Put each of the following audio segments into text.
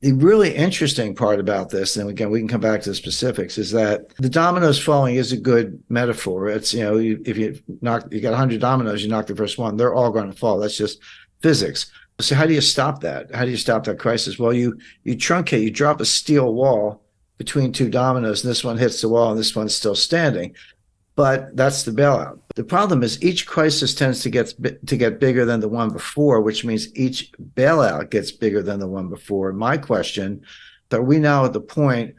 The really interesting part about this, and again, we can come back to the specifics, is that the dominoes falling is a good metaphor. It's, if you got 100 dominoes, you knock the first one, they're all going to fall. That's just physics. So how do you stop that? How do you stop that crisis? Well, you truncate, you drop a steel wall between two dominoes, and this one hits the wall, and this one's still standing. But that's the bailout. The problem is each crisis tends to get bigger than the one before, which means each bailout gets bigger than the one before. My question: are we now at the point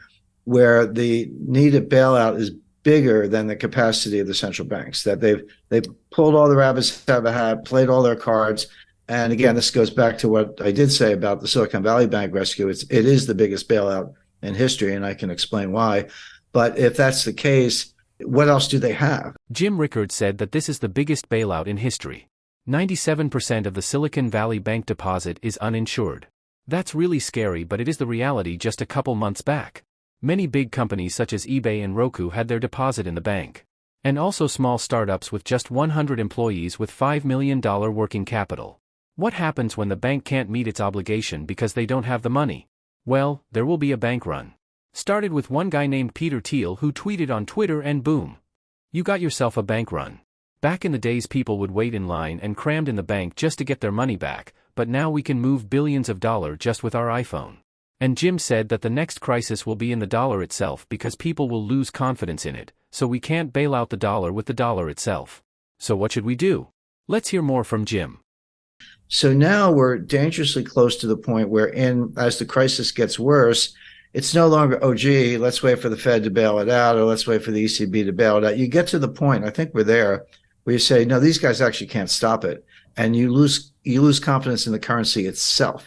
where the needed bailout is bigger than the capacity of the central banks? That they've pulled all the rabbits out of a hat, played all their cards. And again, this goes back to what I did say about the Silicon Valley Bank rescue. It is the biggest bailout in history, and I can explain why. But if that's the case, what else do they have? Jim Rickards said that this is the biggest bailout in history. 97% of the Silicon Valley Bank deposit is uninsured. That's really scary, but it is the reality just a couple months back. Many big companies such as eBay and Roku had their deposit in the bank. And also small startups with just 100 employees with $5 million working capital. What happens when the bank can't meet its obligation because they don't have the money? Well, there will be a bank run. Started with one guy named Peter Thiel who tweeted on Twitter, and boom. You got yourself a bank run. Back in the days, people would wait in line and crammed in the bank just to get their money back, but now we can move billions of dollars just with our iPhone. And Jim said that the next crisis will be in the dollar itself because people will lose confidence in it, so we can't bail out the dollar with the dollar itself. So what should we do? Let's hear more from Jim. So now we're dangerously close to the point where, as the crisis gets worse, it's no longer, oh, gee, let's wait for the Fed to bail it out, or let's wait for the ECB to bail it out. You get to the point, I think we're there, where you say, no, these guys actually can't stop it. And you lose confidence in the currency itself.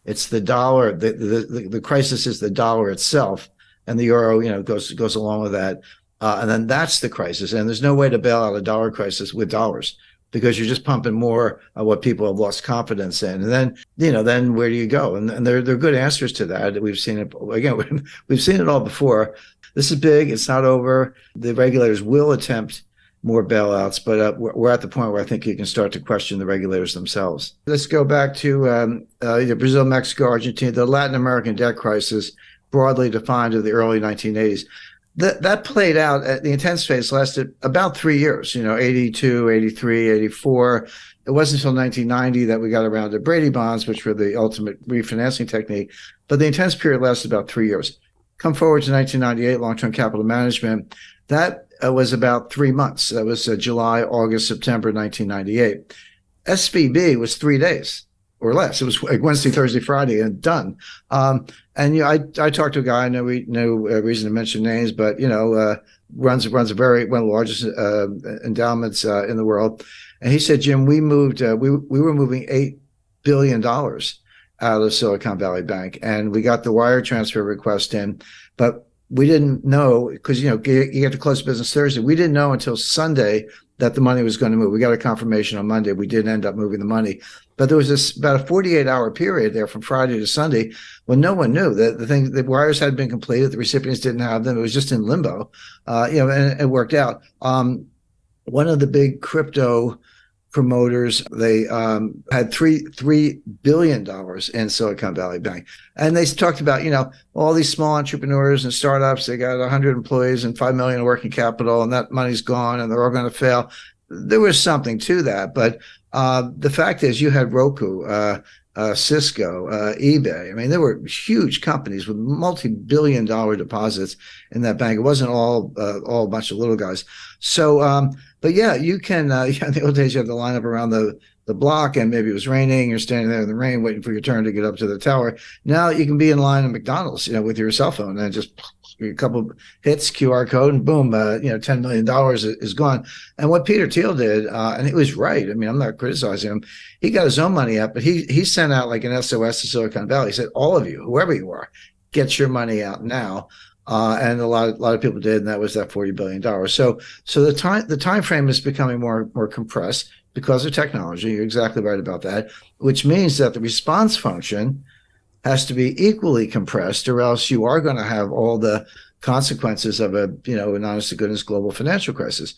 It's the dollar. The crisis is the dollar itself, and the euro, goes along with that. And then that's the crisis. And there's no way to bail out a dollar crisis with dollars, because you're just pumping more of what people have lost confidence in. And then, then where do you go? And there are good answers to that. We've seen it, again, we've seen it all before. This is big. It's not over. The regulators will attempt more bailouts, but we're at the point where I think you can start to question the regulators themselves. Let's go back to Brazil, Mexico, Argentina, the Latin American debt crisis, broadly defined in the early 1980s. That played out, the intense phase lasted about 3 years, 82, 83, 84. It wasn't until 1990 that we got around to Brady bonds, which were the ultimate refinancing technique. But the intense period lasted about 3 years. Come forward to 1998, long-term capital management. That was about 3 months. That was July, August, September 1998. SVB was 3 days or less. It was like Wednesday, Thursday, Friday, and done. And I talked to a guy. No reason to mention names, but runs one of the largest endowments in the world. And he said, Jim, we moved. We were moving $8 billion out of Silicon Valley Bank, and we got the wire transfer request in, but we didn't know, because you get to close business Thursday. We didn't know until Sunday that the money was going to move. We got a confirmation on Monday. We didn't end up moving the money. But there was about a 48-hour period there from Friday to Sunday when no one knew that the wires had been completed. The recipients didn't have them. It was just in limbo, and it worked out. One of the big crypto promoters, they had $3 billion in Silicon Valley Bank. And they talked about, all these small entrepreneurs and startups, they got 100 employees and $5 million in working capital, and that money's gone and they're all going to fail. There was something to that. But the fact is, you had Roku, Cisco, eBay. I mean, there were huge companies with multi-billion-dollar deposits in that bank. It wasn't all a bunch of little guys. So, but yeah, you can. In the old days, you had to line up around the block, and maybe it was raining. You're standing there in the rain, waiting for your turn to get up to the tower. Now you can be in line at McDonald's, with your cell phone, and just a couple hits, QR code, and boom, $10 million is gone. And what Peter Thiel did, and he was right. I mean, I'm not criticizing him. He got his own money out, but he sent out like an SOS to Silicon Valley. He said, all of you, whoever you are, get your money out now. And a lot of people did, and that was that $40 billion. So the time frame is becoming more compressed because of technology. You're exactly right about that, which means that the response function has to be equally compressed, or else you are going to have all the consequences of an honest to goodness global financial crisis.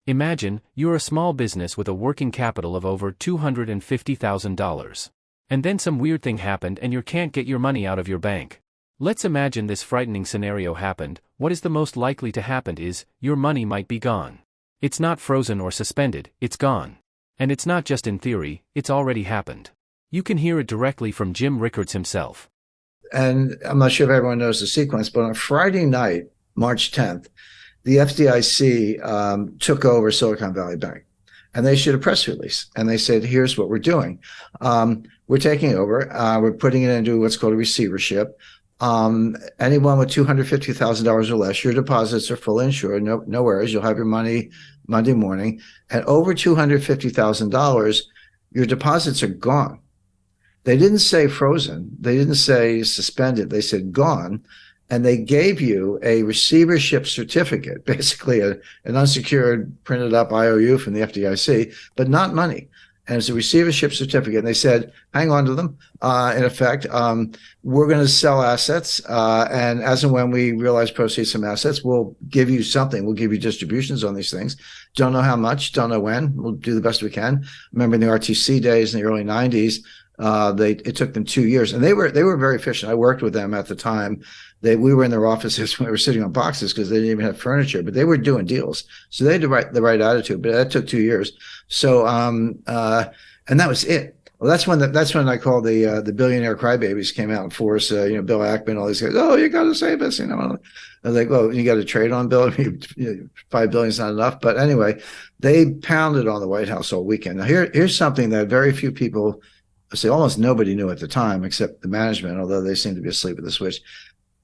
Imagine you're a small business with a working capital of over $250,000. And then some weird thing happened and you can't get your money out of your bank. Let's imagine this frightening scenario happened. What is the most likely to happen is, your money might be gone. It's not frozen or suspended, it's gone. And it's not just in theory, it's already happened. You can hear it directly from Jim Rickards himself. And I'm not sure if everyone knows the sequence, but on Friday night, March 10th, the FDIC took over Silicon Valley Bank. And they issued a press release. And they said, here's what we're doing. We're taking over. We're putting it into what's called a receivership. Anyone with $250,000 or less, your deposits are fully insured. No worries. You'll have your money Monday morning. And over $250,000, your deposits are gone. They didn't say frozen. They didn't say suspended. They said gone. And they gave you a receivership certificate, basically an unsecured printed up IOU from the FDIC, but not money. And it's a receivership certificate. And they said, hang on to them. In effect, we're going to sell assets. And as and when we realize proceeds from assets, we'll give you something. We'll give you distributions on these things. Don't know how much, don't know when. We'll do the best we can. Remember in the RTC days in the early 90s, it took them 2 years. And they were very efficient. I worked with them at the time. We were in their offices when we were sitting on boxes because they didn't even have furniture, but they were doing deals. So they had the right attitude, but that took 2 years. So, and that was it. Well, that's when I call the billionaire crybabies came out in force. Bill Ackman, all these guys. Oh, you got to save us. I was like, well, you got to trade on Bill. $5 billion is not enough. But anyway, they pounded on the White House all weekend. Now here's something that very few people say. Almost nobody knew at the time, except the management, although they seem to be asleep at the switch.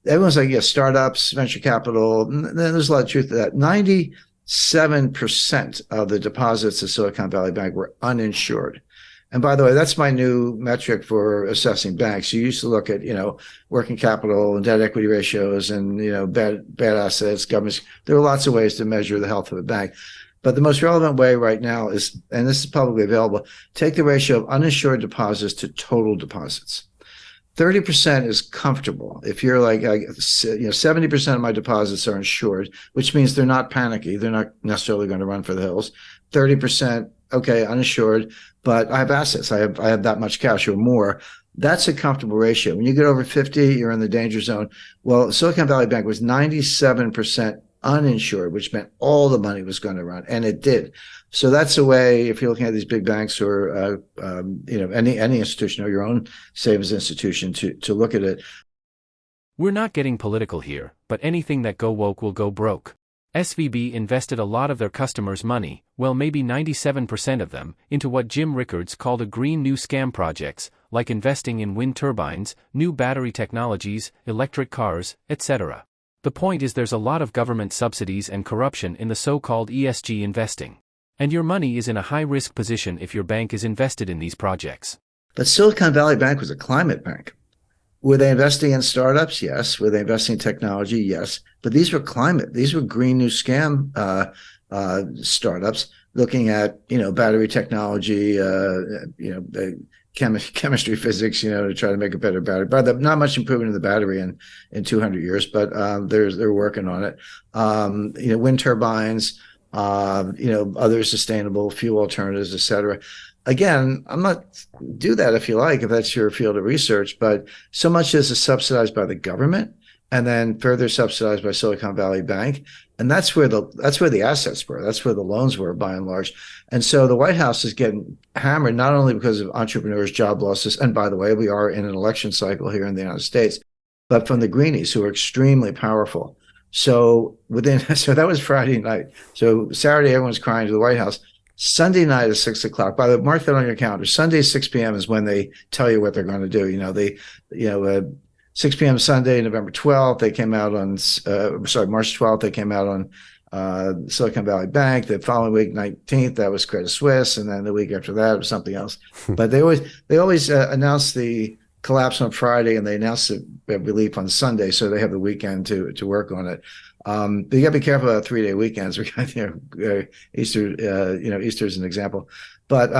Everyone's like, yeah, startups, venture capital. And there's a lot of truth to that. 97% of the deposits of Silicon Valley Bank were uninsured. And by the way, that's my new metric for assessing banks. You used to look at, working capital and debt equity ratios and, bad assets, governments. There are lots of ways to measure the health of a bank. But the most relevant way right now is, and this is publicly available, take the ratio of uninsured deposits to total deposits. 30% is comfortable. If you're like, 70% of my deposits are insured, which means they're not panicky. They're not necessarily going to run for the hills. 30%, okay, uninsured, but I have assets. I have that much cash or more. That's a comfortable ratio. When you get over 50, you're in the danger zone. Well, Silicon Valley Bank was 97% uninsured, which meant all the money was going to run, and it did. So that's a way, if you're looking at these big banks or any institution or your own savings institution, to look at it. We're not getting political here, but anything that go woke will go broke. SVB invested a lot of their customers' money, well maybe 97% of them, into what Jim Rickards called a green new scam projects, like investing in wind turbines, new battery technologies, electric cars, etc. The point is there's a lot of government subsidies and corruption in the so-called ESG investing. And your money is in a high-risk position if your bank is invested in these projects. But Silicon Valley Bank was a climate bank. Were they investing in startups? Yes. Were they investing in technology? Yes. But these were climate. These were green new scam startups looking at, battery technology, chemistry, physics, to try to make a better battery. But not much improvement in the battery in 200 years, but they're working on it. Wind turbines, other sustainable fuel alternatives, et cetera. Again, I'm not do that if you like, if that's your field of research, but so much as is subsidized by the government and then further subsidized by Silicon Valley Bank. And that's where the assets were. That's where the loans were by and large. And so the White House is getting hammered, not only because of entrepreneurs, job losses. And by the way, we are in an election cycle here in the United States, but from the greenies who are extremely powerful. So so that was Friday night. So Saturday, everyone's crying to the White House. Sunday night at 6 o'clock. By the way, mark that on your calendar. Sunday, 6 p.m. is when they tell you what they're going to do. 6 p.m. Sunday, November 12th, they came out on, March 12th, they came out on Silicon Valley Bank. The following week, 19th, that was Credit Suisse. And then the week after that, it was something else. But they always announce the collapse on Friday and they announce the relief on Sunday. So they have the weekend to work on it. But you got to be careful about 3-day weekends. Easter, Easter is an example. But